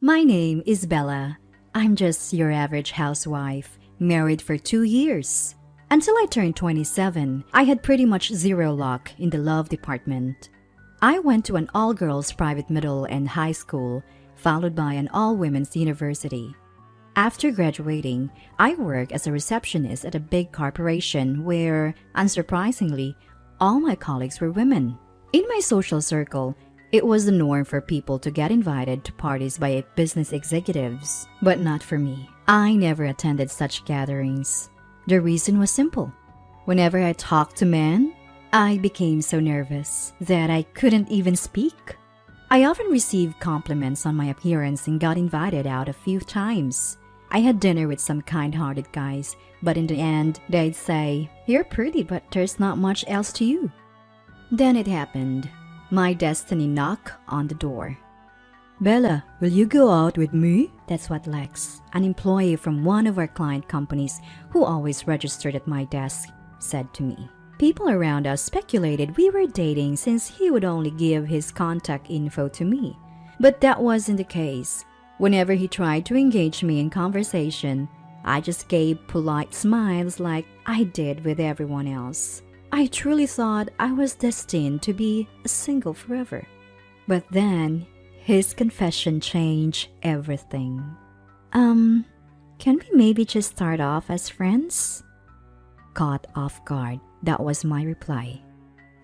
My name is Bella. I'm just your average housewife, married for 2 years. Until I turned 27, I had pretty much zero luck in the love department. I went to an all-girls private middle and high school, followed by an all-women's university. After graduating, I worked as a receptionist at a big corporation where, unsurprisingly, all my colleagues were women. In my social circle, it was the norm for people to get invited to parties by business executives, but not for me. I never attended such gatherings. The reason was simple. Whenever I talked to men, I became so nervous that I couldn't even speak. I often received compliments on my appearance and got invited out a few times. I had dinner with some kind-hearted guys, but in the end, they'd say, "You're pretty, but there's not much else to you." Then it happened. My destiny knocked on the door. "Bella, will you go out with me?" That's what Lex, an employee from one of our client companies who always registered at my desk, said to me. People around us speculated we were dating since he would only give his contact info to me. But that wasn't the case. Whenever he tried to engage me in conversation, I just gave polite smiles like I did with everyone else. I truly thought I was destined to be single forever. But then, his confession changed everything. Can we maybe just start off as friends?" Caught off guard, that was my reply.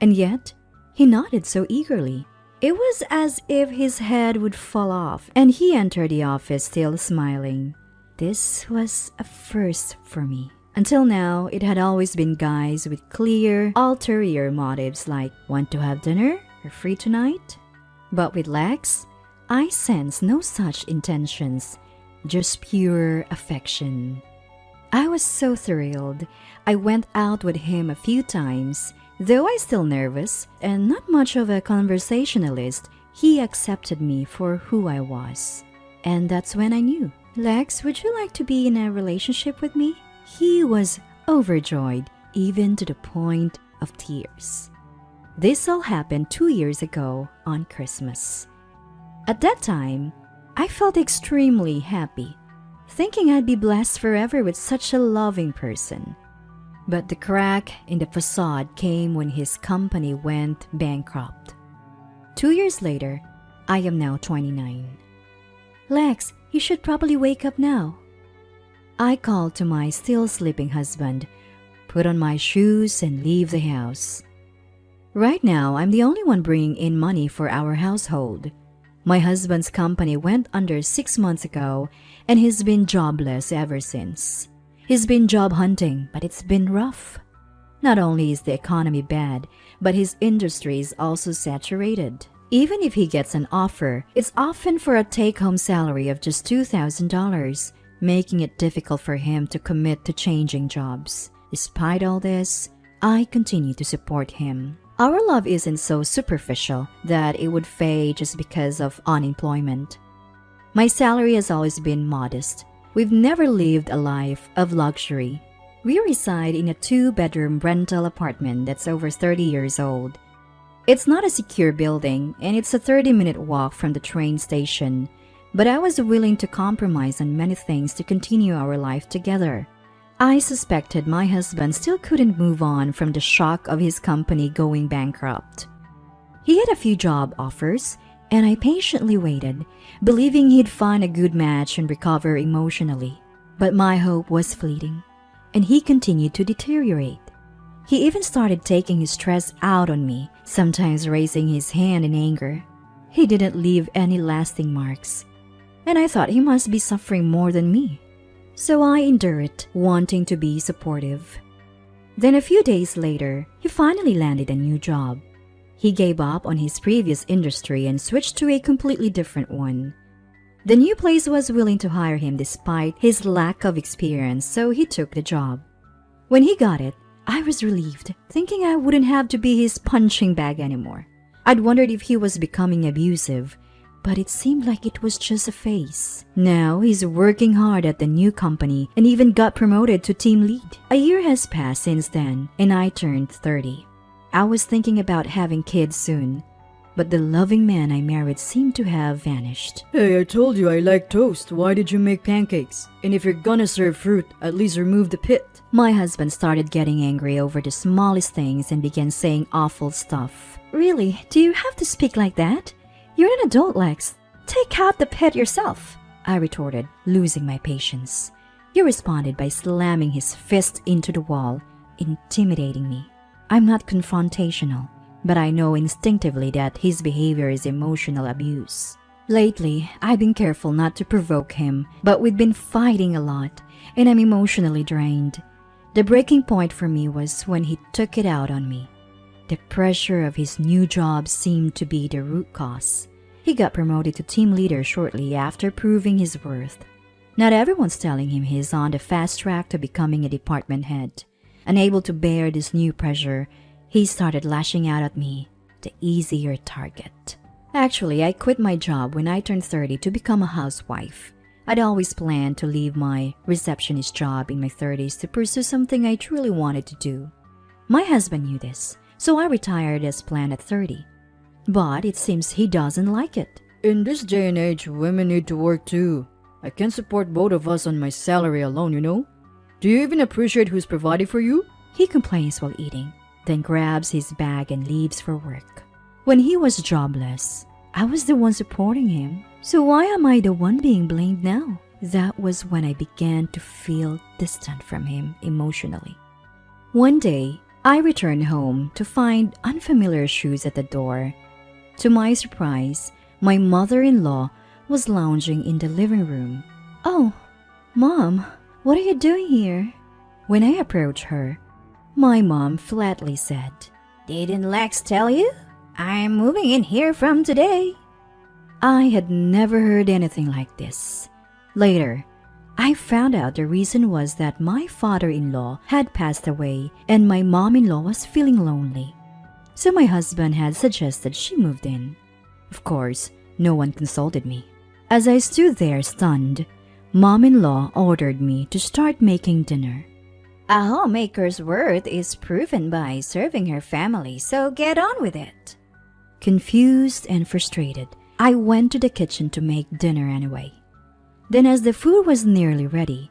And yet, he nodded so eagerly. It was as if his head would fall off, and he entered the office still smiling. This was a first for me. Until now, it had always been guys with clear, ulterior motives like, "Want to have dinner? You're free tonight?" But with Lex, I sensed no such intentions, just pure affection. I was so thrilled. I went out with him a few times. Though I still nervous and not much of a conversationalist, he accepted me for who I was. And that's when I knew. "Lex, would you like to be in a relationship with me?" He was overjoyed, even to the point of tears. This all happened 2 years ago on Christmas. At that time, I felt extremely happy, thinking I'd be blessed forever with such a loving person. But the crack in the facade came when his company went bankrupt. 2 years later, I am now 29. "Lex, you should probably wake up now." I called to my still sleeping husband, put on my shoes, and leave the house. Right now, I'm the only one bringing in money for our household. My husband's company went under 6 months ago, and he's been jobless ever since. He's been job hunting, but it's been rough. Not only is the economy bad, but his industry is also saturated. Even if he gets an offer, it's often for a take-home salary of just $2,000, making it difficult for him to commit to changing jobs. Despite all this, I continue to support him. Our love isn't so superficial that it would fade just because of unemployment. My salary has always been modest. We've never lived a life of luxury. We reside in a 2-bedroom rental apartment that's over 30 years old. It's not a secure building, and it's a 30-minute walk from the train station, but I was willing to compromise on many things to continue our life together. I suspected my husband still couldn't move on from the shock of his company going bankrupt. He had a few job offers, and I patiently waited, believing he'd find a good match and recover emotionally. But my hope was fleeting, and he continued to deteriorate. He even started taking his stress out on me, sometimes raising his hand in anger. He didn't leave any lasting marks, and I thought he must be suffering more than me. So I endured it, wanting to be supportive. Then a few days later, he finally landed a new job. He gave up on his previous industry and switched to a completely different one. The new place was willing to hire him despite his lack of experience, so he took the job. When he got it, I was relieved, thinking I wouldn't have to be his punching bag anymore. I'd wondered if he was becoming abusive, but it seemed like it was just a phase. Now he's working hard at the new company and even got promoted to team lead. A year has passed since then, and I turned 30. I was thinking about having kids soon. but the loving man I married seemed to have vanished. Hey, I told you I like toast. Why did you make pancakes? And if you're gonna serve fruit, at least remove the pit. My husband started getting angry over the smallest things and began saying awful stuff. Really? Do you have to speak like that? You're an adult, Lex. Take out the pit yourself, I retorted, losing my patience. He responded by slamming his fist into the wall, intimidating me. I'm not confrontational, but I know instinctively that his behavior is emotional abuse. Lately, I've been careful not to provoke him, but we've been fighting a lot, and I'm emotionally drained. The breaking point for me was when he took it out on me. The pressure of his new job seemed to be the root cause. He got promoted to team leader shortly after proving his worth. Not everyone's telling him he's on the fast track to becoming a department head. Unable to bear this new pressure, he started lashing out at me, the easier target. Actually, I quit my job when I turned 30 to become a housewife. I'd always planned to leave my receptionist job in my 30s to pursue something I truly wanted to do. My husband knew this, so I retired as planned at 30. But it seems he doesn't like it. In this day and age, women need to work too. I can't support both of us on my salary alone, you know? Do you even appreciate who's providing for you? He complains while eating, then grabs his bag and leaves for work. When he was jobless, I was the one supporting him. So why am I the one being blamed now? That was when I began to feel distant from him emotionally. One day, I returned home to find unfamiliar shoes at the door. To my surprise, my mother-in-law was lounging in the living room. "Oh, Mom, what are you doing here?" When I approached her, my mom flatly said, "Didn't Lex tell you? I'm moving in here from today." I had never heard anything like this. Later, I found out the reason was that my father-in-law had passed away and my mom-in-law was feeling lonely. So my husband had suggested she moved in. Of course, no one consulted me. As I stood there stunned, Mom-in-law ordered me to start making dinner. "A homemaker's worth is proven by serving her family, so get on with it." Confused and frustrated, I went to the kitchen to make dinner anyway. Then as the food was nearly ready,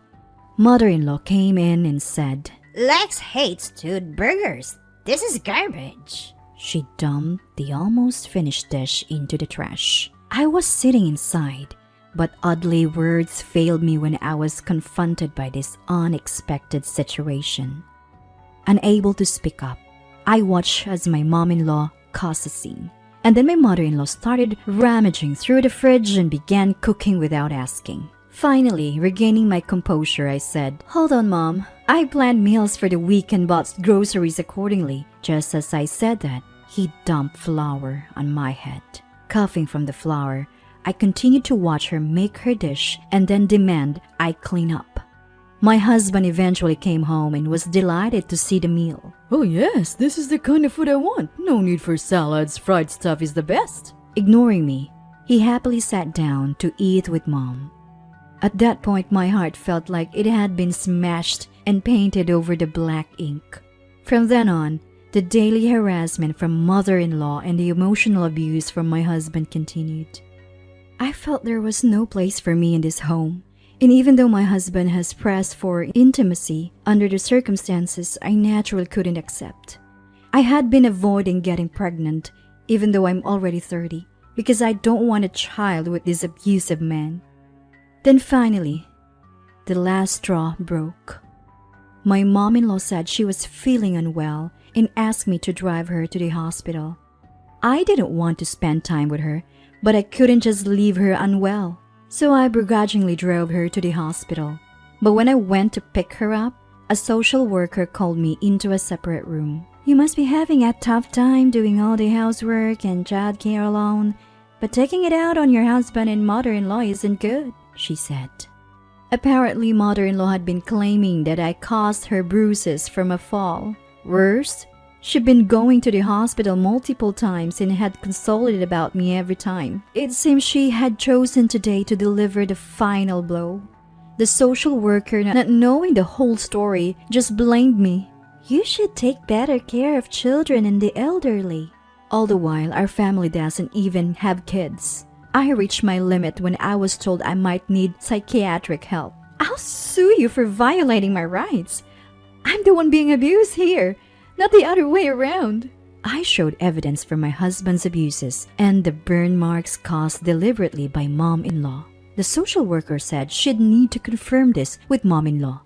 Mother-in-law came in and said, "Lex hates stewed burgers. This is garbage." She dumped the almost finished dish into the trash. I was sitting inside, but oddly words failed me when I was confronted by this unexpected situation. Unable to speak up, I watched as my mom-in-law caused a scene. And then my mother-in-law started rummaging through the fridge and began cooking without asking. Finally, regaining my composure, I said, "Hold on, Mom. I planned meals for the week and bought groceries accordingly." Just as I said that, he dumped flour on my head. Coughing from the flour, I continued to watch her make her dish and then demand I clean up. My husband eventually came home and was delighted to see the meal. "Oh yes, this is the kind of food I want. No need for salads. Fried stuff is the best." Ignoring me, he happily sat down to eat with Mom. At that point, my heart felt like it had been smashed and painted over the black ink. From then on, the daily harassment from mother-in-law and the emotional abuse from my husband continued. I felt there was no place for me in this home. And even though my husband has pressed for intimacy, under the circumstances, I naturally couldn't accept. I had been avoiding getting pregnant, even though I'm already 30, because I don't want a child with this abusive man. Then finally, the last straw broke. My mom-in-law said she was feeling unwell and asked me to drive her to the hospital. I didn't want to spend time with her, but I couldn't just leave her unwell. So I begrudgingly drove her to the hospital. But when I went to pick her up, a social worker called me into a separate room. "You must be having a tough time doing all the housework and childcare alone, but taking it out on your husband and mother-in-law isn't good," she said. Apparently, mother-in-law had been claiming that I caused her bruises from a fall. Worse, she'd been going to the hospital multiple times and had consulted about me every time. It seems she had chosen today to deliver the final blow. The social worker, not knowing the whole story, just blamed me. "You should take better care of children and the elderly." All the while, our family doesn't even have kids. I reached my limit when I was told I might need psychiatric help. I'll sue you for violating my rights. I'm the one being abused here, not the other way around. I showed evidence for my husband's abuses and the burn marks caused deliberately by mom-in-law. The social worker said she'd need to confirm this with mom-in-law,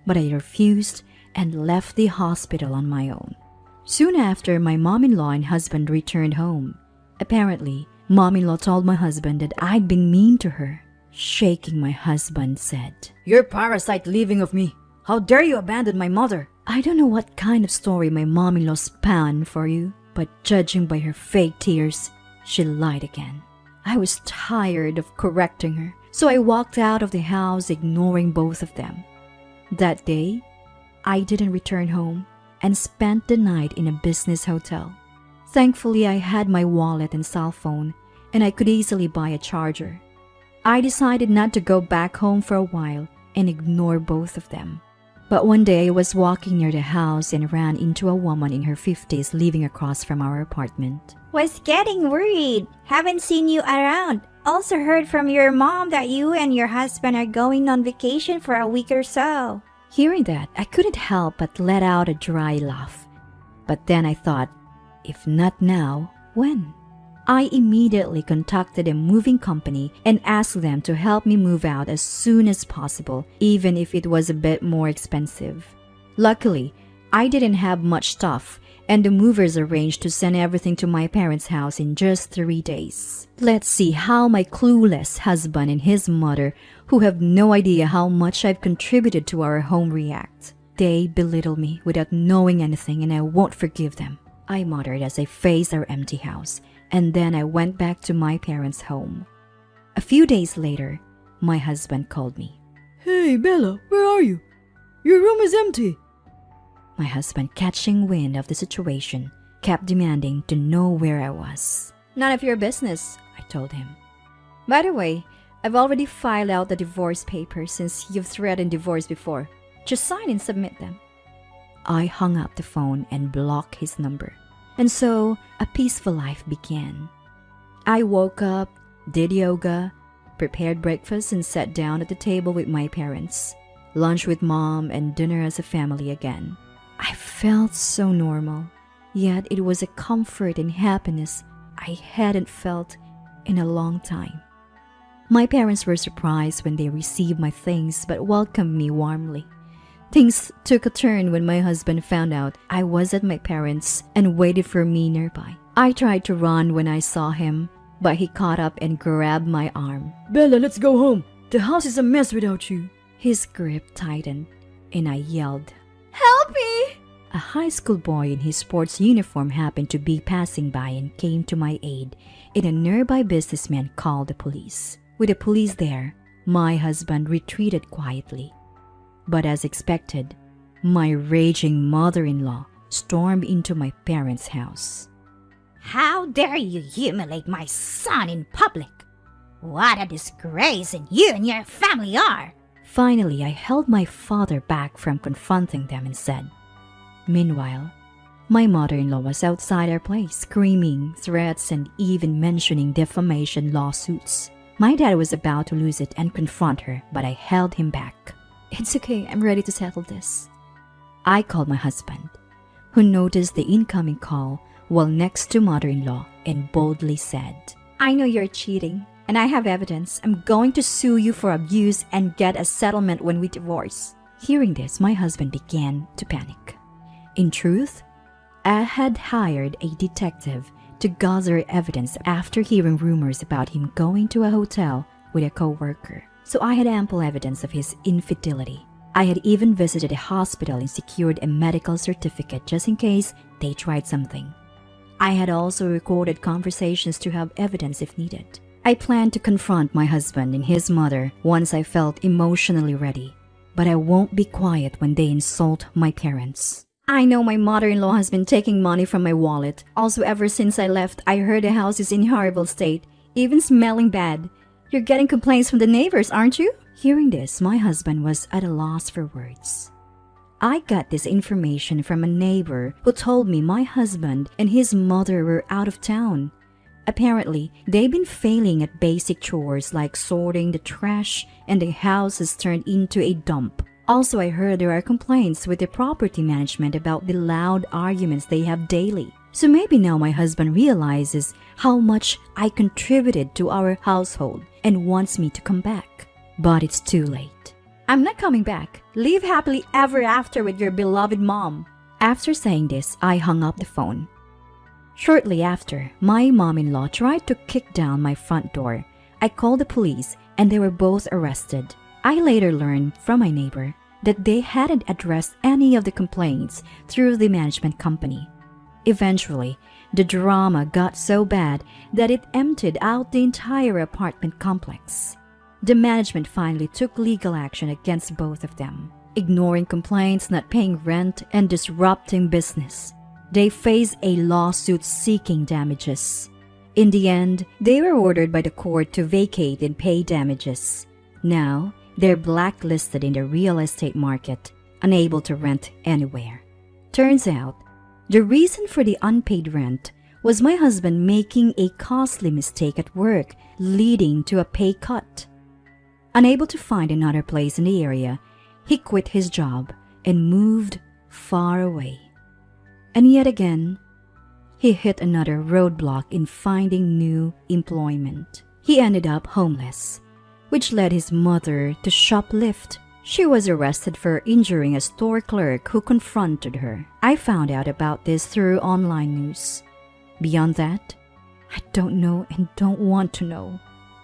but I refused and left the hospital on my own. Soon after, my mom-in-law and husband returned home. Apparently, mom-in-law told my husband that I'd been mean to her. Shaking my husband said, You're a parasite living of me. How dare you abandon my mother? I don't know what kind of story my mom-in-law spun for you, but judging by her fake tears, she lied again. I was tired of correcting her, so I walked out of the house ignoring both of them. That day, I didn't return home and spent the night in a business hotel. Thankfully, I had my wallet and cell phone, and I could easily buy a charger. I decided not to go back home for a while and ignore both of them. But one day I was walking near the house and ran into a woman in her 50s living across from our apartment. Was getting worried. Haven't seen you around. Also heard from your mom that you and your husband are going on vacation for a week or so. Hearing that, I couldn't help but let out a dry laugh. But then I thought, if not now, when? I immediately contacted a moving company and asked them to help me move out as soon as possible, even if it was a bit more expensive. Luckily, I didn't have much stuff, and the movers arranged to send everything to my parents' house in just 3 days. Let's see how my clueless husband and his mother, who have no idea how much I've contributed to our home, react. They belittle me without knowing anything, and I won't forgive them. I muttered as I faced our empty house, and then I went back to my parents' home. A few days later, my husband called me. Hey, Bella, where are you? Your room is empty. My husband, catching wind of the situation, kept demanding to know where I was. None of your business, I told him. By the way, I've already filed out the divorce papers since you've threatened divorce before. Just sign and submit them. I hung up the phone and blocked his number. And so, a peaceful life began. I woke up, did yoga, prepared breakfast and sat down at the table with my parents. Lunch with mom and dinner as a family again. I felt so normal, yet it was a comfort and happiness I hadn't felt in a long time. My parents were surprised when they received my things but welcomed me warmly. Things took a turn when my husband found out I was at my parents' and waited for me nearby. I tried to run when I saw him, but he caught up and grabbed my arm. Bella, let's go home. The house is a mess without you. His grip tightened, and I yelled, Help me! A high school boy in his sports uniform happened to be passing by and came to my aid, and a nearby businessman called the police. With the police there, my husband retreated quietly. But as expected, my raging mother-in-law stormed into my parents' house. How dare you humiliate my son in public? What a disgrace you and your family are! Finally, I held my father back from confronting them and said. Meanwhile, my mother-in-law was outside our place, screaming threats and even mentioning defamation lawsuits. My dad was about to lose it and confront her, but I held him back. It's okay, I'm ready to settle this. I called my husband, who noticed the incoming call while next to mother-in-law and boldly said, I know you're cheating, and I have evidence. I'm going to sue you for abuse and get a settlement when we divorce. Hearing this, my husband began to panic. In truth, I had hired a detective to gather evidence after hearing rumors about him going to a hotel with a co-worker. So I had ample evidence of his infidelity. I had even visited a hospital and secured a medical certificate just in case they tried something. I had also recorded conversations to have evidence if needed. I planned to confront my husband and his mother once I felt emotionally ready. But I won't be quiet when they insult my parents. I know my mother-in-law has been taking money from my wallet. Also, ever since I left, I heard the house is in horrible state, even smelling bad. You're getting complaints from the neighbors, aren't you? Hearing this, my husband was at a loss for words. I got this information from a neighbor who told me my husband and his mother were out of town. Apparently, they've been failing at basic chores like sorting the trash, and the house has turned into a dump. Also, I heard there are complaints with the property management about the loud arguments they have daily. So maybe now my husband realizes how much I contributed to our household and wants me to come back. But it's too late. I'm not coming back. Live happily ever after with your beloved mom. After saying this, I hung up the phone. Shortly after, my mom-in-law tried to kick down my front door. I called the police and they were both arrested. I later learned from my neighbor that they hadn't addressed any of the complaints through the management company. Eventually, the drama got so bad that it emptied out the entire apartment complex. The management finally took legal action against both of them, ignoring complaints, not paying rent, and disrupting business. They faced a lawsuit seeking damages. In the end, they were ordered by the court to vacate and pay damages. Now, they're blacklisted in the real estate market, unable to rent anywhere. Turns out, the reason for the unpaid rent was my husband making a costly mistake at work, leading to a pay cut. Unable to find another place in the area, he quit his job and moved far away. And yet again, he hit another roadblock in finding new employment. He ended up homeless, which led his mother to shoplift. She was arrested for injuring a store clerk who confronted her. I found out about this through online news. Beyond that, I don't know and don't want to know.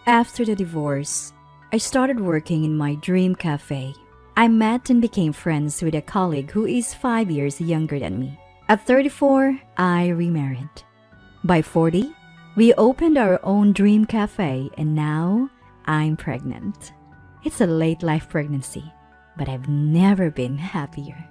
After the divorce, I started working in my dream cafe. I met and became friends with a colleague who is 5 years younger than me. At 34, I remarried. By 40, we opened our own dream cafe, and now I'm pregnant. It's a late life pregnancy, but I've never been happier.